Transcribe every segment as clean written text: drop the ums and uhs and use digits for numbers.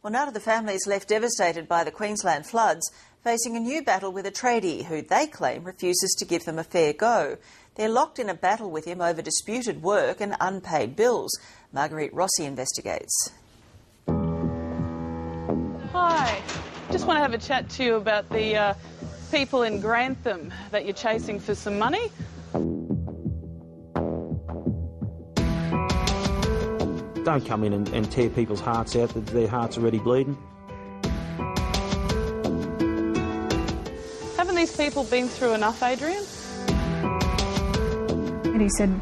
Well, none of the families left devastated by the Queensland floods, facing a new battle with a tradie who they claim refuses to give them a fair go. They're locked in a battle with him over disputed work and unpaid bills. Marguerite Rossi investigates. Hi, just want to have a chat to you about the people in Grantham that you're chasing for some money. Don't come in and tear people's hearts out, that their heart's already bleeding. Haven't these people been through enough, Adrian? And he said,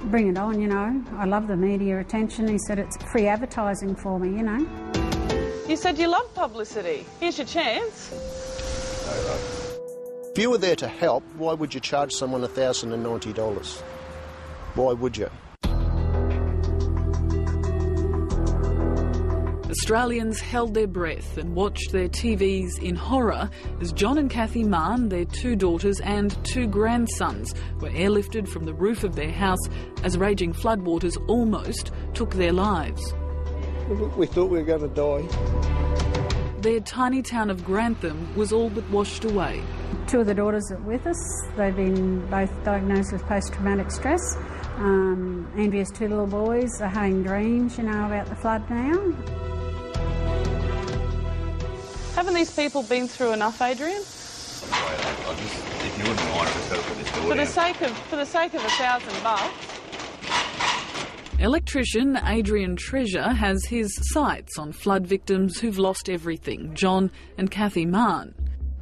bring it on, you know. I love the media attention. He said, it's free advertising for me, you know. You said you love publicity. Here's your chance. If you were there to help, why would you charge someone $1,090? Why would you? Australians held their breath and watched their TVs in horror as John and Kathy Mahon, their 2 daughters and 2 grandsons, were airlifted from the roof of their house as raging floodwaters almost took their lives. We thought we were going to die. Their tiny town of Grantham was all but washed away. 2 of the daughters are with us. They've been both diagnosed with post-traumatic stress. Andrea's 2 little boys are having dreams, you know, about the flood now. Haven't these people been through enough, Adrian? If you wouldn't mind, I've just got to put this door For down. the sake of $1,000. Electrician Adrian Treasure has his sights on flood victims who've lost everything, John and Kathy Mahon.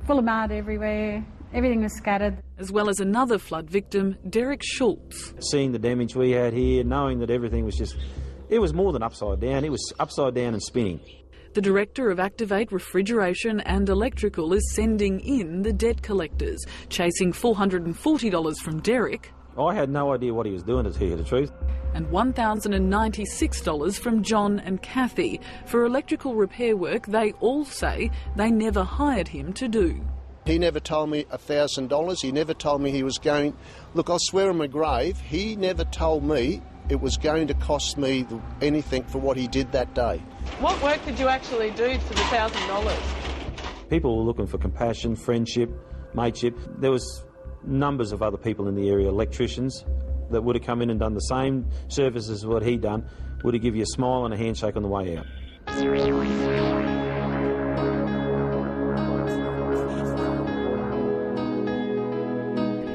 Full of mud everywhere. Everything was scattered. As well as another flood victim, Derek Schultz. Seeing the damage we had here, knowing that everything was just... It was more than upside down, it was upside down and spinning. The director of Activate Refrigeration and Electrical is sending in the debt collectors, chasing $440 from Derek. I had no idea what he was doing, to tell you the truth. And $1,096 from John and Kathy for electrical repair work they all say they never hired him to do. He never told me $1,000. He never told me he was going... Look, I swear on my grave, he never told me it was going to cost me anything for what he did that day. What work did you actually do for the $1,000? People were looking for compassion, friendship, mateship. There was numbers of other people in the area, electricians, that would have come in and done the same service as what he'd done, would have given you a smile and a handshake on the way out.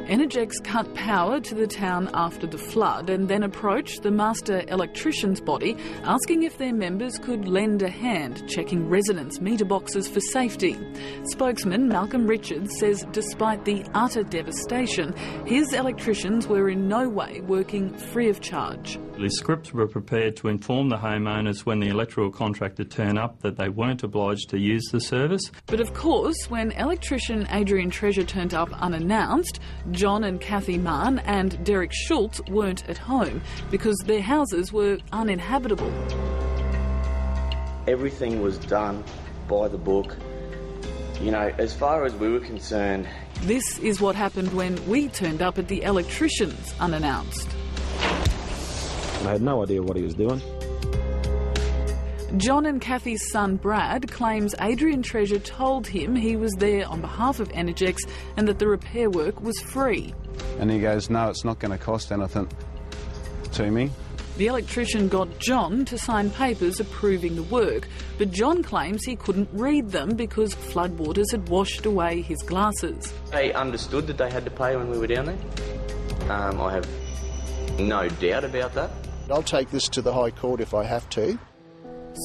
Energex cut power to the town after the flood and then approached the master electricians body asking if their members could lend a hand checking residents' meter boxes for safety. Spokesman Malcolm Richards says despite the utter devastation, his electricians were in no way working free of charge. The scripts were prepared to inform the homeowners when the electrical contractor turned up that they weren't obliged to use the service. But of course, when electrician Adrian Treasure turned up unannounced, John and Kathy Mahon and Derek Schultz weren't at home because their houses were uninhabitable. Everything was done by the book. You know, as far as we were concerned... This is what happened when we turned up at the electricians unannounced. I had no idea what he was doing. John and Kathy's son Brad claims Adrian Treasure told him he was there on behalf of Energex and that the repair work was free. And he goes, no, it's not going to cost anything to me. The electrician got John to sign papers approving the work, but John claims he couldn't read them because floodwaters had washed away his glasses. They understood that they had to pay when we were down there. I have no doubt about that. I'll take this to the High Court if I have to.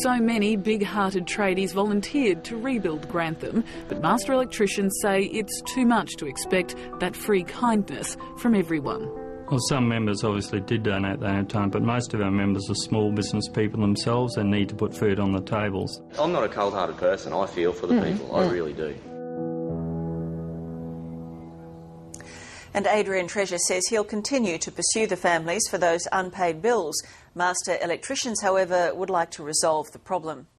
So many big-hearted tradies volunteered to rebuild Grantham, but master electricians say it's too much to expect that free kindness from everyone. Well, some members obviously did donate their own time, but most of our members are small business people themselves and need to put food on the tables. I'm not a cold-hearted person. I feel for the people. I really do. And Adrian Treasure says he'll continue to pursue the families for those unpaid bills. Master electricians, however, would like to resolve the problem.